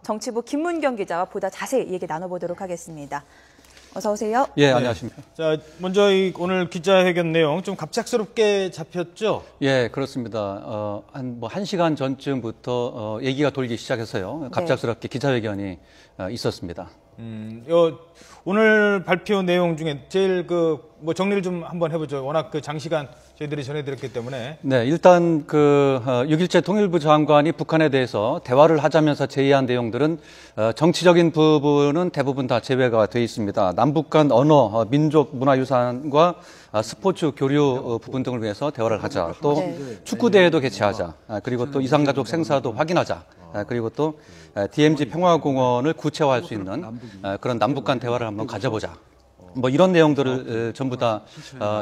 정치부 김문경 기자와 보다 자세히 얘기 나눠보도록 하겠습니다. 어서 오세요. 예, 안녕하십니까. 자, 먼저 오늘 기자회견 내용 좀 갑작스럽게 잡혔죠? 예, 그렇습니다. 한 1시간 전쯤부터 얘기가 돌기 시작해서요. 갑작스럽게 기자회견이 있었습니다. 오늘 발표 내용 중에 제일 뭐 정리를 좀 한번 해보죠. 워낙 장시간 저희들이 전해드렸기 때문에. 네, 일단 6.27 통일부 장관이 북한에 대해서 대화를 하자면서 제의한 내용들은 정치적인 부분은 대부분 다 제외가 돼 있습니다. 남북 간 언어, 민족, 문화유산과 스포츠 교류 부분 등을 위해서 대화를 하자. 또 축구대회도 개최하자. 그리고 또 이산가족 생사도 확인하자. 그리고 또 DMZ 평화공원을 구체화할 수 있는 그런 남북 간 대화를 한번 가져보자. 뭐 이런 내용들을 전부 다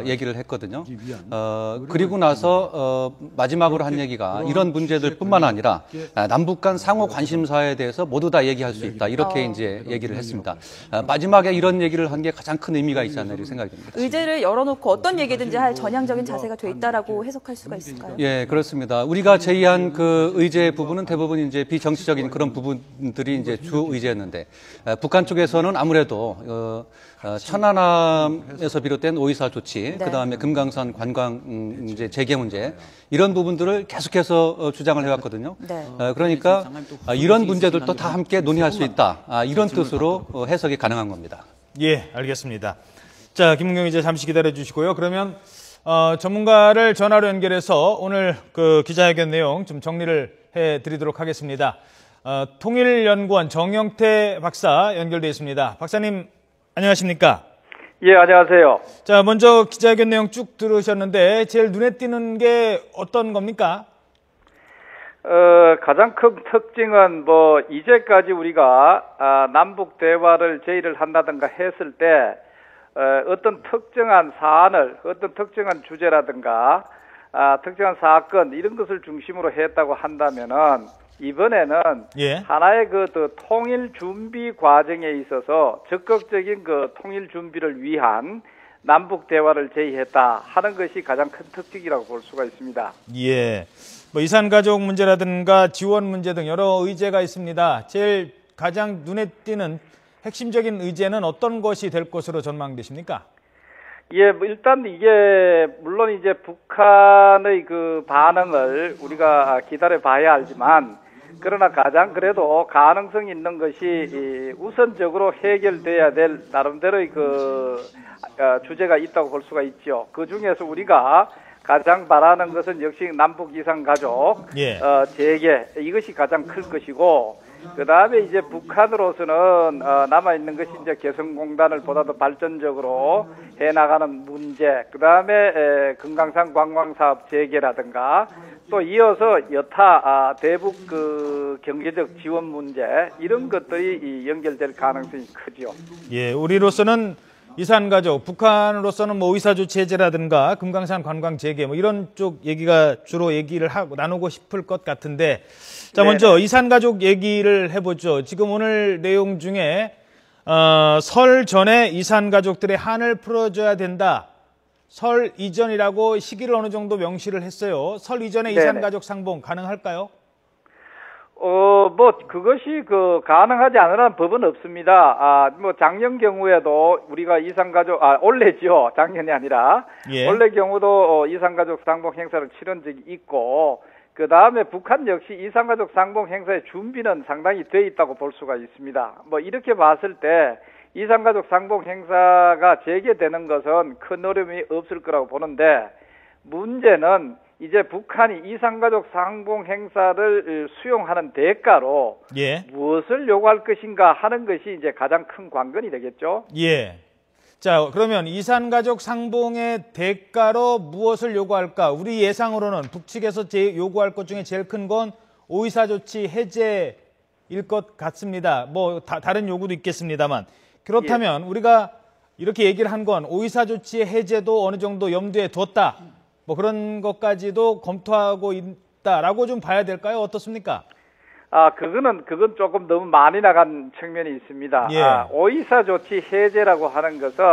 얘기를 했거든요. 그리고 나서 마지막으로 한 얘기가 이런 문제들뿐만 아니라 남북 간 상호 관심사에 대해서 모두 다 얘기할 수 있다. 이렇게 이제 얘기를 했습니다. 마지막에 이런 얘기를 한 게 가장 큰 의미가 있지 않나 이렇게 생각이 듭니다. 의제를 열어놓고 어떤 얘기든지 할 전향적인 자세가 돼 있다라고 해석할 수가 있을까요? 예, 그렇습니다. 우리가 제의한 그 의제 부분은 대부분 이제 비정치적인 그런 부분들이 이제 주 의제였는데 북한 쪽에서는 아무래도 천안함에서 비롯된 오이사 조치, 그다음에 금강산 관광 이제 재개 문제 이런 부분들을 계속해서 주장을 해왔거든요. 그러니까 이런 문제들도 다 함께 논의할 수 있다. 이런 뜻으로 해석이 가능한 겁니다. 예, 알겠습니다. 자, 김문경 기자 잠시 기다려 주시고요. 그러면 전문가를 전화로 연결해서 오늘 기자회견 내용 좀 정리를 해드리도록 하겠습니다. 통일연구원 정영태 박사 연결돼 있습니다. 박사님, 안녕하십니까? 예, 안녕하세요. 자, 먼저 기자회견 내용 쭉 들으셨는데 제일 눈에 띄는 게 어떤 겁니까? 가장 큰 특징은 이제까지 우리가 남북 대화를 제의를 한다든가 했을 때 어떤 특정한 사안을 어떤 특정한 주제라든가 특정한 사건 이런 것을 중심으로 했다고 한다면은 이번에는 하나의 통일 준비 과정에 있어서 적극적인 통일 준비를 위한 남북 대화를 제의했다 하는 것이 가장 큰 특징이라고 볼 수가 있습니다. 예. 이산가족 문제라든가 지원 문제 등 여러 의제가 있습니다. 제일 가장 눈에 띄는 핵심적인 의제는 어떤 것이 될 것으로 전망되십니까? 예, 일단 이게 물론 이제 북한의 반응을 우리가 기다려 봐야 알지만 그러나 가장 그래도 가능성 있는 것이 우선적으로 해결돼야 될 나름대로의 주제가 있다고 볼 수가 있죠. 그 중에서 우리가 가장 바라는 것은 역시 남북 이산가족 재개 이것이 가장 클 것이고 그 다음에 이제 북한으로서는 남아 있는 것이 이제 개성공단을 보다 더 발전적으로 해나가는 문제, 그 다음에 금강산 관광사업 재개라든가 또 이어서 여타 대북 경제적 지원 문제 이런 것들이 연결될 가능성이 크죠. 예, 우리로서는 이산가족, 북한으로서는 오이사조치 해제라든가 금강산 관광 재개 이런 쪽 얘기가 주로 얘기를 하고 나누고 싶을 것 같은데 자, 먼저 이산가족 얘기를 해보죠. 지금 오늘 내용 중에 설 전에 이산가족들의 한을 풀어줘야 된다. 설 이전이라고 시기를 어느 정도 명시를 했어요. 설 이전에 이산가족 상봉 가능할까요? 그것이 가능하지 않으라는 법은 없습니다. 작년 경우에도 우리가 이산가족, 올해죠. 작년이 아니라. 올해 경우도 이산가족 상봉 행사를 치른 적이 있고, 그 다음에 북한 역시 이산가족 상봉 행사의 준비는 상당히 돼 있다고 볼 수가 있습니다. 이렇게 봤을 때 이산가족 상봉 행사가 재개되는 것은 큰 어려움이 없을 거라고 보는데, 문제는 이제 북한이 이산가족 상봉 행사를 수용하는 대가로 무엇을 요구할 것인가 하는 것이 이제 가장 큰 관건이 되겠죠. 예. 자, 그러면 이산가족 상봉의 대가로 무엇을 요구할까? 우리 예상으로는 북측에서 요구할 것 중에 제일 큰 건 오이사 조치 해제일 것 같습니다. 다른 요구도 있겠습니다만. 그렇다면 우리가 이렇게 얘기를 한 건 오이사 조치의 해제도 어느 정도 염두에 뒀다. 그런 것까지도 검토하고 있다라고 좀 봐야 될까요? 어떻습니까? 그건 조금 너무 많이 나간 측면이 있습니다. 오이사 조치 해제라고 하는 것은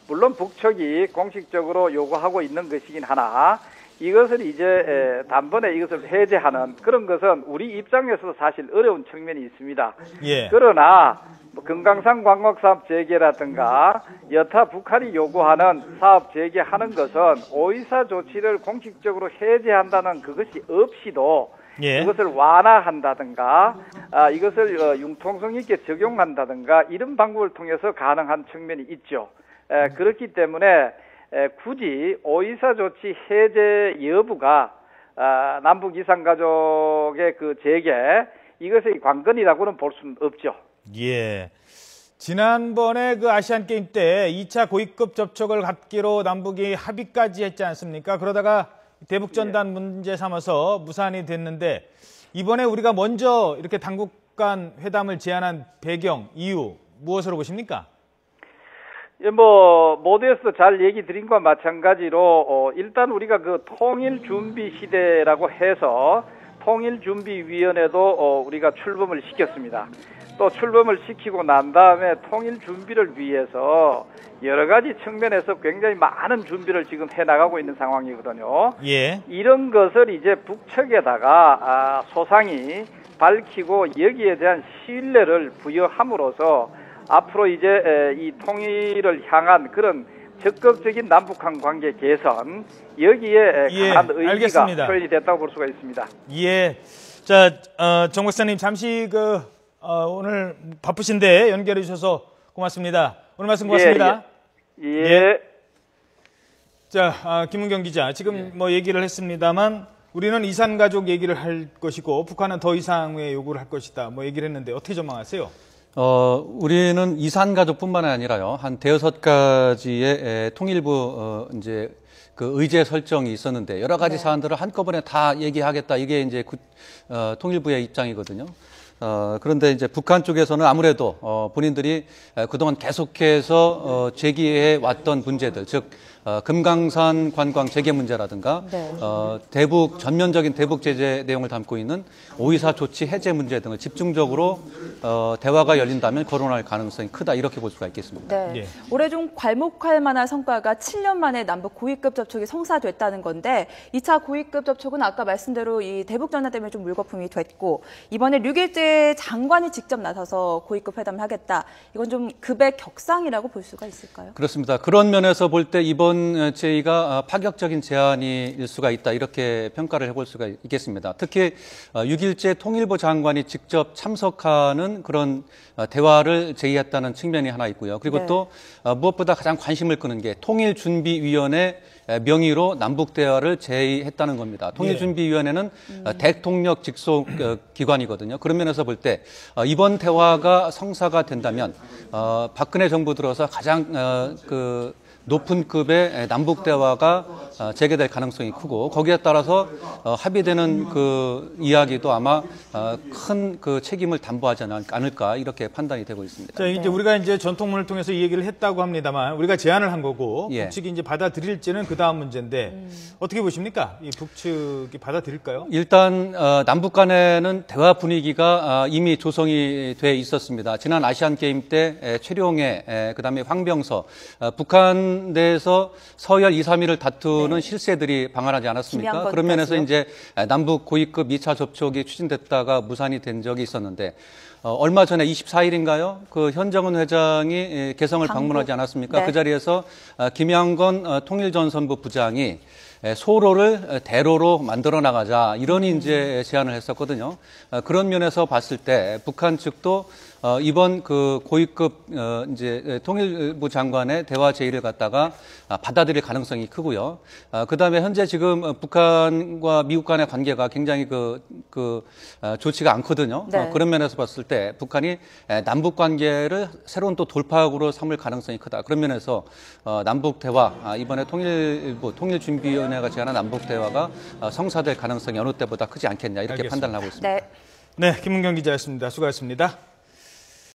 물론 북측이 공식적으로 요구하고 있는 것이긴 하나 이것을 이제 단번에 이것을 해제하는 그런 것은 우리 입장에서도 사실 어려운 측면이 있습니다. 예. 그러나 금강산 광학사업 재개라든가 여타 북한이 요구하는 사업 재개하는 것은 오이사 조치를 공식적으로 해제한다는 그것이 없이도 예. 이것을 완화한다든가 이것을 융통성 있게 적용한다든가 이런 방법을 통해서 가능한 측면이 있죠. 그렇기 때문에 굳이 오이사 조치 해제 여부가 남북 이산가족의 그 재개 이것의 관건이라고는 볼 수는 없죠. 예. 지난번에 그 아시안 게임 때 2차 고위급 접촉을 갖기로 남북이 합의까지 했지 않습니까? 그러다가 대북전단 문제 삼아서 무산이 됐는데 이번에 우리가 먼저 이렇게 당국 간 회담을 제안한 배경, 이유 무엇으로 보십니까? 예, 뭐 모두에서 잘 얘기 드린 것과 마찬가지로 일단 우리가 그 통일준비 시대라고 해서 통일준비위원회도 우리가 출범을 시켰습니다. 또 출범을 시키고 난 다음에 통일 준비를 위해서 여러 가지 측면에서 굉장히 많은 준비를 지금 해나가고 있는 상황이거든요. 예. 이런 것을 이제 북측에다가 소상히 밝히고 여기에 대한 신뢰를 부여함으로써 앞으로 이제 이 통일을 향한 그런 적극적인 남북한 관계 개선 여기에 강한 의지가 알겠습니다. 표현이 됐다고 볼 수가 있습니다. 예. 자, 정 박사님 잠시 오늘 바쁘신데 연결해 주셔서 고맙습니다. 오늘 말씀 고맙습니다. 예. 자, 김은경 기자, 지금 뭐 얘기를 했습니다만 우리는 이산가족 얘기를 할 것이고 북한은 더 이상의 요구를 할 것이다. 뭐 얘기를 했는데 어떻게 전망하세요? 우리는 이산가족뿐만 아니라요, 한 대여섯 가지의 통일부 이제 그 의제 설정이 있었는데 여러 가지 사안들을 한꺼번에 다 얘기하겠다. 이게 이제 통일부의 입장이거든요. 그런데 이제 북한 쪽에서는 아무래도 본인들이 그동안 계속해서 제기해 왔던 문제들, 즉 금강산 관광 재개 문제라든가 대북 전면적인 대북 제재 내용을 담고 있는 오이사 조치 해제 문제 등을 집중적으로 대화가 열린다면 거론할 가능성이 크다 이렇게 볼 수가 있겠습니다. 네. 예. 올해 좀 괄목할 만한 성과가 7년 만에 남북 고위급 접촉이 성사됐다는 건데 2차 고위급 접촉은 아까 말씀대로 이 대북 전단 때문에 좀 물거품이 됐고 이번에 류길재 장관이 직접 나서서 고위급 회담을 하겠다. 이건 좀 급의 격상이라고 볼 수가 있을까요? 그렇습니다. 그런 면에서 볼 때 이번 제의가 파격적인 제안일 수가 있다 이렇게 평가를 해볼 수가 있겠습니다. 특히 6일째 통일부 장관이 직접 참석하는 그런 대화를 제의했다는 측면이 하나 있고요. 그리고 또 무엇보다 가장 관심을 끄는 게 통일준비위원회 명의로 남북 대화를 제의했다는 겁니다. 통일준비위원회는 대통령 직속 기관이거든요. 그런 면에서 볼 때 이번 대화가 성사가 된다면 박근혜 정부 들어서 가장 높은 급의 남북 대화가 재개될 가능성이 크고 거기에 따라서 합의되는 그 이야기도 아마 큰 그 책임을 담보하지 않을까 이렇게 판단이 되고 있습니다. 자, 이제 우리가 이제 전통문을 통해서 이 얘기를 했다고 합니다만 우리가 제안을 한 거고 북측이 이제 받아들일지는 그 다음 문제인데 어떻게 보십니까? 이 북측이 받아들일까요? 일단 남북 간에는 대화 분위기가 이미 조성이 돼 있었습니다. 지난 아시안 게임 때 최룡해 그다음에 황병서 북한 내에서 서열 2, 3위를 다투는 실세들이 방한하지 않았습니까? 그런 면에서 이제 남북 고위급 2차 접촉이 추진됐다가 무산이 된 적이 있었는데 얼마 전에 24일인가요? 그 현정은 회장이 개성을 방문하지 않았습니까? 그 자리에서 김양건 통일전선부 부장이 소로를 대로로 만들어 나가자 이런 이제 제안을 했었거든요. 그런 면에서 봤을 때 북한 측도 이번 그 고위급 이제 통일부 장관의 대화 제의를 갖다가 받아들일 가능성이 크고요. 그다음에 현재 지금 북한과 미국 간의 관계가 굉장히 좋지가 않거든요. 그런 면에서 봤을 때 북한이 남북 관계를 새로운 또 돌파구로 삼을 가능성이 크다. 그런 면에서 남북 대화 이번에 통일준비위원회가 제안한 남북 대화가 성사될 가능성이 어느 때보다 크지 않겠냐 이렇게 판단을 하고 있습니다. 네, 김은경 기자였습니다. 수고하셨습니다.